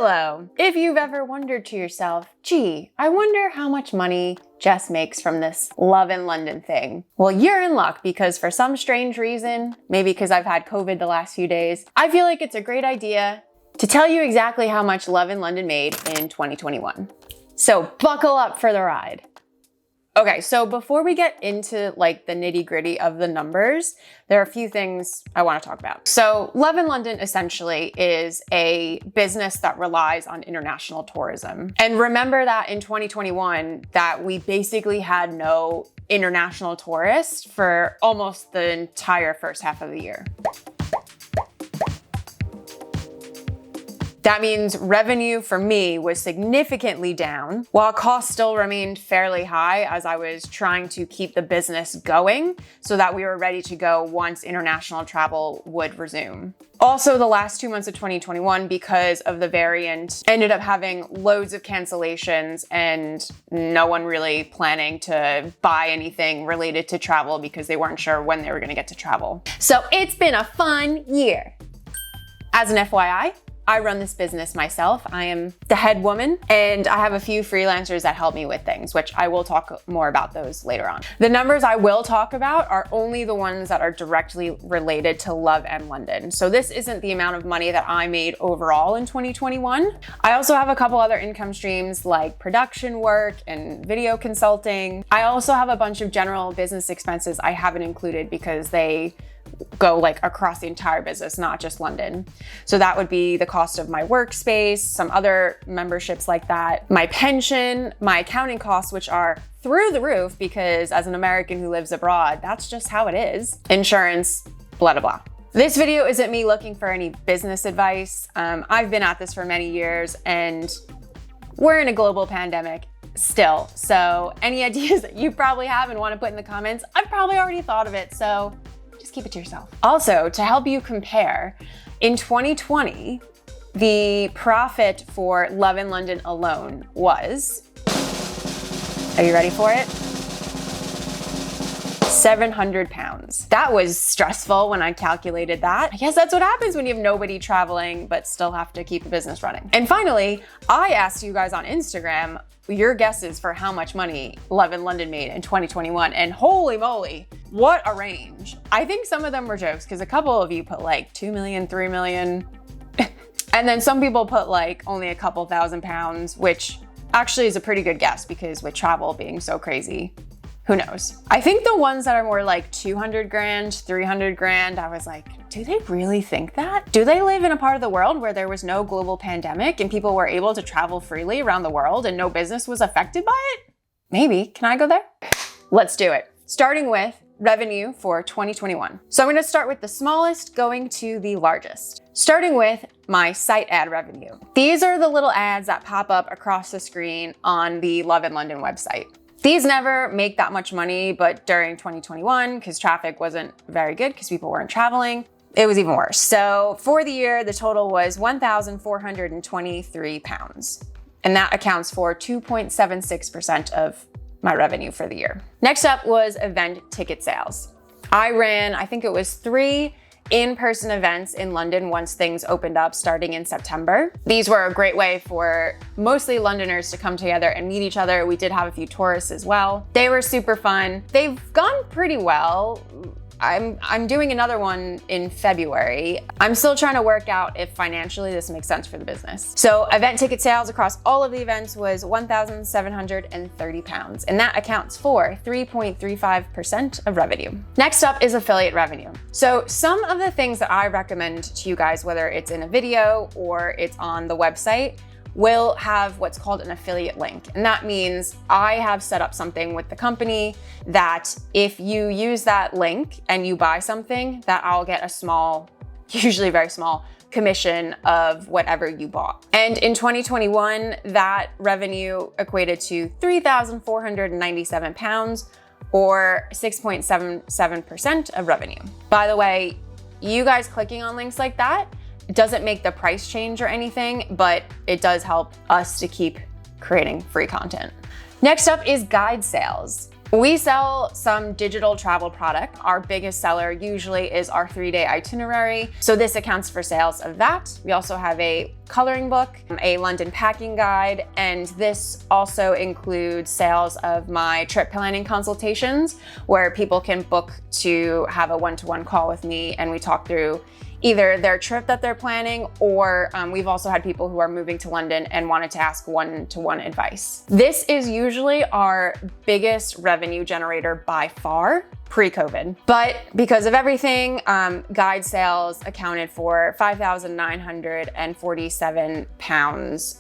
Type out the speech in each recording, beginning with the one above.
Hello! If you've ever wondered to yourself, gee, I wonder how much money Jess makes from this Love in London thing. Well, you're in luck because for some strange reason, maybe because I've had COVID the last few days, I feel like it's a great idea to tell you exactly how much Love in London made in 2021. So buckle up for the ride. Okay, so before we get into like the nitty gritty of the numbers, there are a few things I want to talk about. So Love in London essentially is a business that relies on international tourism. And remember that in 2021, that we basically had no international tourists for almost the entire first half of the year. That means revenue for me was significantly down, while costs still remained fairly high as I was trying to keep the business going so that we were ready to go once international travel would resume. Also, the last 2 months of 2021, because of the variant, ended up having loads of cancellations and no one really planning to buy anything related to travel because they weren't sure when they were going to get to travel. So it's been a fun year. As an FYI, I run this business myself. I am the head woman and I have a few freelancers that help me with things, which I will talk more about those later on. The numbers I will talk about are only the ones that are directly related to Love and London. So this isn't the amount of money that I made overall in 2021. I also have a couple other income streams like production work and video consulting. I also have a bunch of general business expenses I haven't included because they go like across the entire business, not just London. So that would be the cost of my workspace, some other memberships like that, my pension, my accounting costs, which are through the roof because as an American who lives abroad, that's just how it is. Insurance, blah, blah, blah. This video isn't me looking for any business advice. I've been at this for many years and we're in a global pandemic still. So any ideas that you probably have and want to put in the comments, I've probably already thought of it. So just keep it to yourself. Also, to help you compare, in 2020, the profit for Love in London alone was, are you ready for it? £700. That was stressful when I calculated that. I guess that's what happens when you have nobody traveling but still have to keep a business running. And finally, I asked you guys on Instagram your guesses for how much money Love in London made in 2021, and holy moly, what a range. I think some of them were jokes because a couple of you put like 2 million, 3 million, and then some people put like only a couple £1,000, which actually is a pretty good guess because with travel being so crazy, who knows? I think the ones that are more like 200 grand, 300 grand, I was like, do they really think that? Do they live in a part of the world where there was no global pandemic and people were able to travel freely around the world and no business was affected by it? Maybe. Can I go there? Let's do it. Starting with revenue for 2021. So I'm going to start with the smallest going to the largest. Starting with my site ad revenue. These are the little ads that pop up across the screen on the Love in London website. These never make that much money, but during 2021, because traffic wasn't very good because people weren't traveling, it was even worse. So for the year, the total was £1,423. And that accounts for 2.76% of my revenue for the year. Next up was event ticket sales. I ran, I think it was 3 in-person events in London once things opened up starting in September. These were a great way for mostly Londoners to come together and meet each other. We did have a few tourists as well. They were super fun. They've gone pretty well. I'm doing another one in February. I'm still trying to work out if financially this makes sense for the business. So event ticket sales across all of the events was £1,730, and that accounts for 3.35% of revenue. Next up is affiliate revenue. So some of the things that I recommend to you guys, whether it's in a video or it's on the website, will have what's called an affiliate link. And that means I have set up something with the company that if you use that link and you buy something, that I'll get a small, usually very small, commission of whatever you bought. And in 2021, that revenue equated to £3,497 or 6.77% of revenue. By the way, you guys clicking on links like that, it doesn't make the price change or anything, but it does help us to keep creating free content. Next up is guide sales. We sell some digital travel product. Our biggest seller usually is our 3-day itinerary. So this accounts for sales of that. We also have a coloring book, a London packing guide, and this also includes sales of my trip planning consultations, where people can book to have a one-to-one call with me and we talk through either their trip that they're planning, or we've also had people who are moving to London and wanted to ask one-to-one advice. This is usually our biggest revenue generator by far pre-COVID. But because of everything, guide sales accounted for £5,947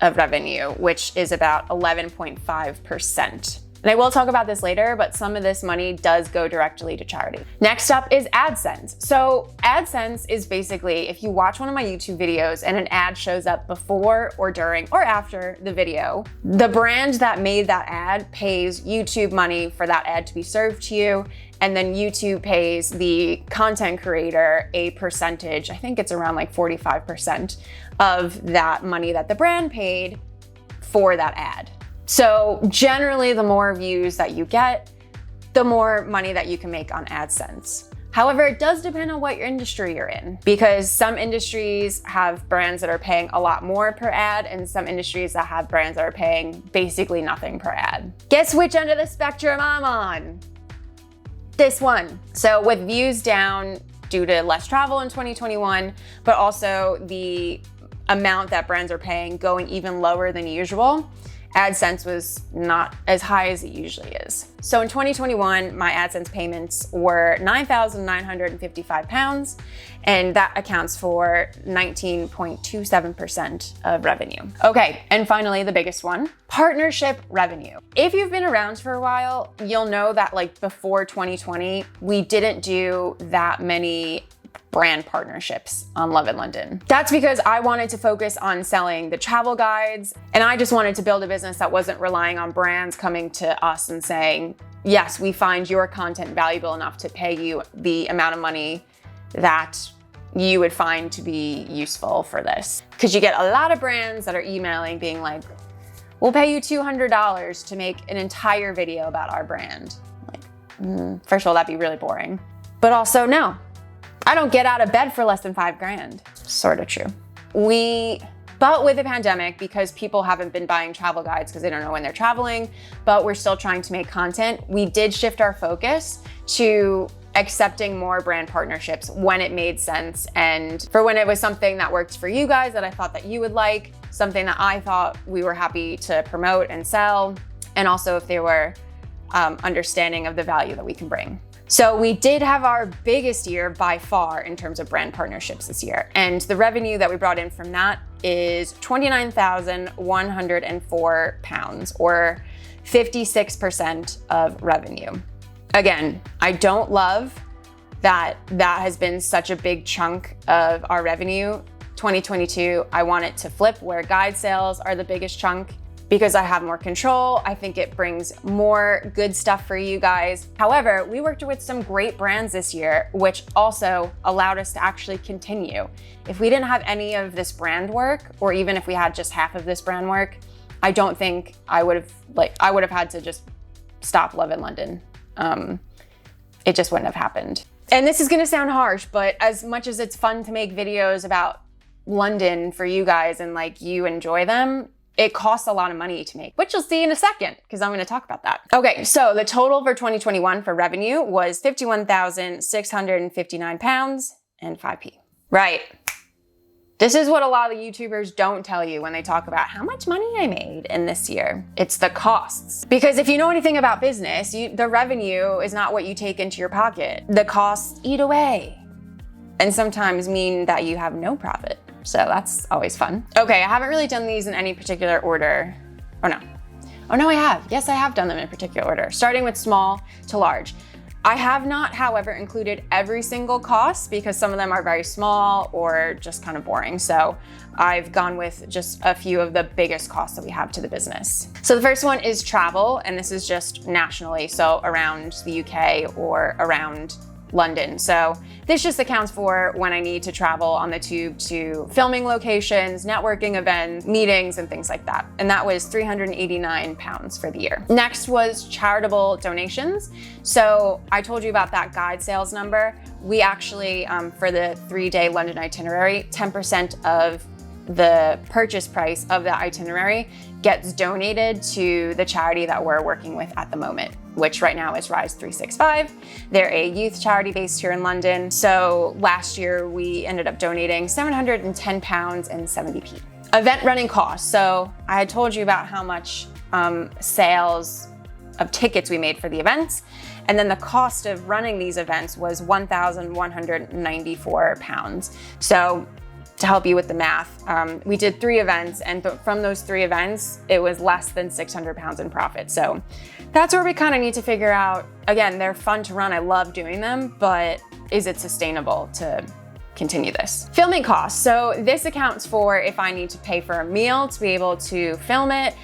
of revenue, which is about 11.5%. And I will talk about this later, but some of this money does go directly to charity. Next up is AdSense. So AdSense is basically, if you watch one of my YouTube videos and an ad shows up before or during or after the video, the brand that made that ad pays YouTube money for that ad to be served to you. And then YouTube pays the content creator a percentage, I think it's around like 45% of that money that the brand paid for that ad. So generally, the more views that you get, the more money that you can make on AdSense. However, it does depend on what your industry you're in, because some industries have brands that are paying a lot more per ad and some industries that have brands that are paying basically nothing per ad. Guess which end of the spectrum I'm on? This one. So with views down due to less travel in 2021, but also the amount that brands are paying going even lower than usual, AdSense was not as high as it usually is. So in 2021, my AdSense payments were £9,955, and that accounts for 19.27% of revenue. Okay, and finally, the biggest one, partnership revenue. If you've been around for a while, you'll know that like before 2020, we didn't do that many brand partnerships on Love in London. That's because I wanted to focus on selling the travel guides, and I just wanted to build a business that wasn't relying on brands coming to us and saying, yes, we find your content valuable enough to pay you the amount of money that you would find to be useful for this. Because you get a lot of brands that are emailing being like, we'll pay you $200 to make an entire video about our brand. Like, first of all, that'd be really boring. But also, no. I don't get out of bed for less than $5,000. Sort of true. But with the pandemic, because people haven't been buying travel guides because they don't know when they're traveling, but we're still trying to make content, we did shift our focus to accepting more brand partnerships when it made sense, and for when it was something that worked for you guys that I thought that you would like, something that I thought we were happy to promote and sell, and also if they were understanding of the value that we can bring. So we did have our biggest year by far in terms of brand partnerships this year. And the revenue that we brought in from that is £29,104, or 56% of revenue. Again, I don't love that has been such a big chunk of our revenue. 2022, I want it to flip where guide sales are the biggest chunk, because I have more control. I think it brings more good stuff for you guys. However, we worked with some great brands this year, which also allowed us to actually continue. If we didn't have any of this brand work, or even if we had just half of this brand work, I don't think I would have had to just stop Love in London. It just wouldn't have happened. And this is gonna sound harsh, but as much as it's fun to make videos about London for you guys and like you enjoy them, it costs a lot of money to make, which you'll see in a second, because I'm going to talk about that. Okay, so the total for 2021 for revenue was £51,659 and 5p. Right. This is what a lot of the YouTubers don't tell you when they talk about how much money I made in this year. It's the costs. Because if you know anything about business, the revenue is not what you take into your pocket. The costs eat away, and sometimes mean that you have no profit. So that's always fun. Okay, I haven't really done these in any particular order. Oh no, I have. Yes, I have done them in a particular order, starting with small to large. I have not, however, included every single cost because some of them are very small or just kind of boring. So I've gone with just a few of the biggest costs that we have to the business. So the first one is travel, and this is just nationally. So around the UK or around London. So this just accounts for when I need to travel on the tube to filming locations, networking events, meetings, and things like that. And that was £389 for the year. Next was charitable donations. So I told you about that guide sales number. We actually, for the 3-day London itinerary, 10% of the purchase price of the itinerary gets donated to the charity that we're working with at the moment, which right now is Rise 365. They're a youth charity based here in London. So last year we ended up donating £710.70. Event running costs. So I had told you about how much sales of tickets we made for the events. And then the cost of running these events was £1,194. So to help you with the math, we did 3 events, and from those 3 events, it was less than £600 in profit. So that's where we kind of need to figure out, again, they're fun to run. I love doing them, but is it sustainable to continue this? Filming costs. So this accounts for if I need to pay for a meal to be able to film it,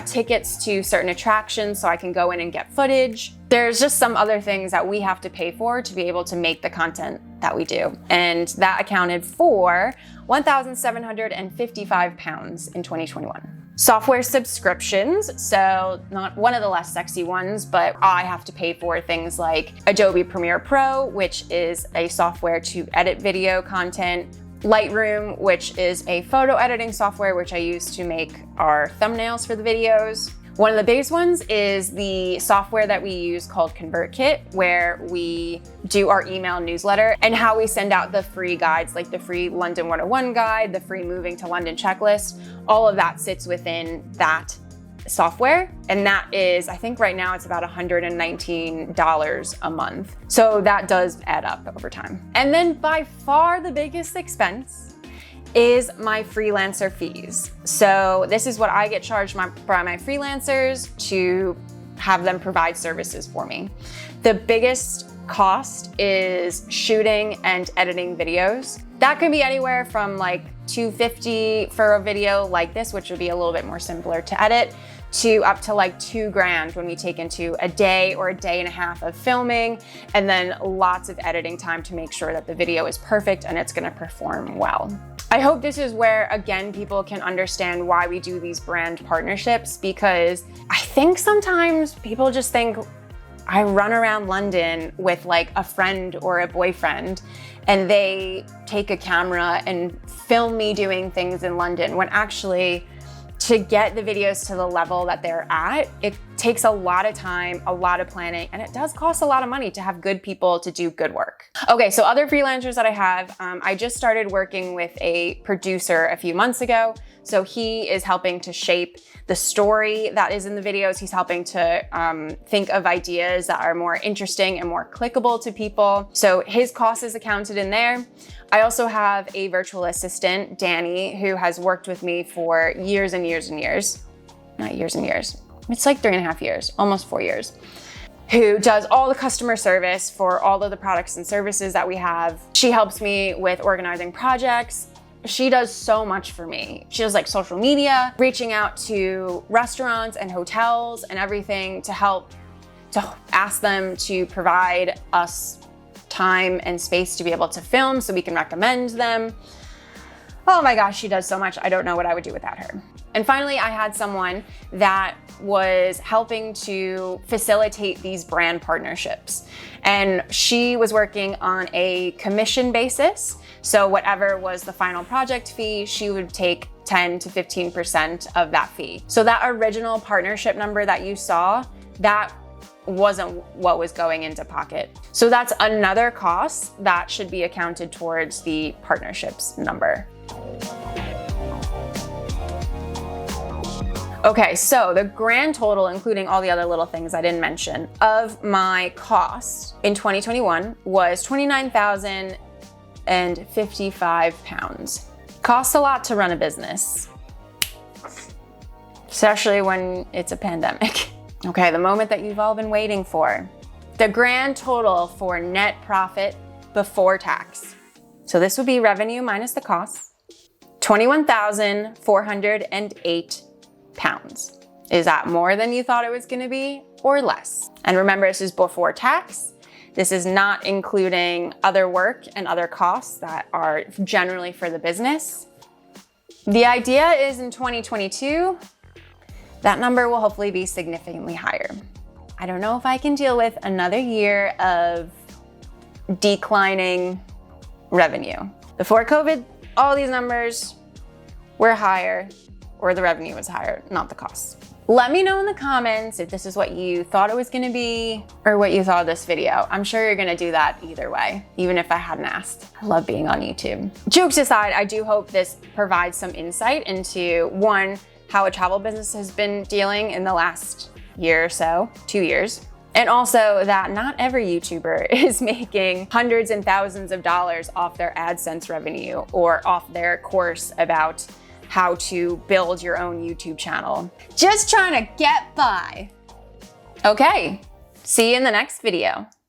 tickets to certain attractions so I can go in and get footage. There's just some other things that we have to pay for to be able to make the content that we do. And that accounted for £1,755 in 2021. Software subscriptions, so not one of the less sexy ones, but I have to pay for things like Adobe Premiere Pro, which is a software to edit video content, Lightroom, which is a photo editing software, which I use to make our thumbnails for the videos. One of the biggest ones is the software that we use called ConvertKit, where we do our email newsletter and how we send out the free guides, like the free London 101 guide, the free Moving to London checklist. All of that sits within that software. And that is, I think right now it's about $119 a month. So that does add up over time. And then by far the biggest expense is my freelancer fees. So this is what I get charged by my freelancers to have them provide services for me. The biggest cost is shooting and editing videos. That can be anywhere from like $250 for a video like this, which would be a little bit more simpler to edit, to up to like $2,000 when we take into a day or a day and a half of filming, and then lots of editing time to make sure that the video is perfect and it's gonna perform well. I hope this is where, again, people can understand why we do these brand partnerships, because I think sometimes people just think I run around London with like a friend or a boyfriend and they take a camera and film me doing things in London, when actually to get the videos to the level that they're at, it takes a lot of time, a lot of planning, and it does cost a lot of money to have good people to do good work. Okay, so other freelancers that I have, I just started working with a producer a few months ago. So he is helping to shape the story that is in the videos. He's helping to think of ideas that are more interesting and more clickable to people. So his cost is accounted in there. I also have a virtual assistant, Danny, who has worked with me for years and years and years. Not years and years. It's like 3.5 years, almost 4 years, who does all the customer service for all of the products and services that we have. She helps me with organizing projects. She does so much for me. She does like social media, reaching out to restaurants and hotels and everything to help, to ask them to provide us time and space to be able to film so we can recommend them. Oh my gosh, she does so much. I don't know what I would do without her. And finally, I had someone that was helping to facilitate these brand partnerships. And she was working on a commission basis. So whatever was the final project fee, she would take 10 to 15% of that fee. So that original partnership number that you saw, that wasn't what was going into pocket. So that's another cost that should be accounted towards the partnerships number. Okay, so the grand total, including all the other little things I didn't mention, of my cost in 2021 was £29,055. Costs a lot to run a business, especially when it's a pandemic. Okay, the moment that you've all been waiting for. The grand total for net profit before tax. So this would be revenue minus the costs. £21,408. Is that more than you thought it was gonna be or less? And remember, this is before tax. This is not including other work and other costs that are generally for the business. The idea is in 2022, that number will hopefully be significantly higher. I don't know if I can deal with another year of declining revenue. Before COVID, all these numbers were higher, or the revenue was higher, not the costs. Let me know in the comments if this is what you thought it was gonna be or what you thought of this video. I'm sure you're gonna do that either way, even if I hadn't asked. I love being on YouTube. Jokes aside, I do hope this provides some insight into, one, how a travel business has been dealing in the last year or so, 2 years. And also that not every YouTuber is making hundreds and thousands of dollars off their AdSense revenue or off their course about how to build your own YouTube channel. Just trying to get by. Okay, see you in the next video.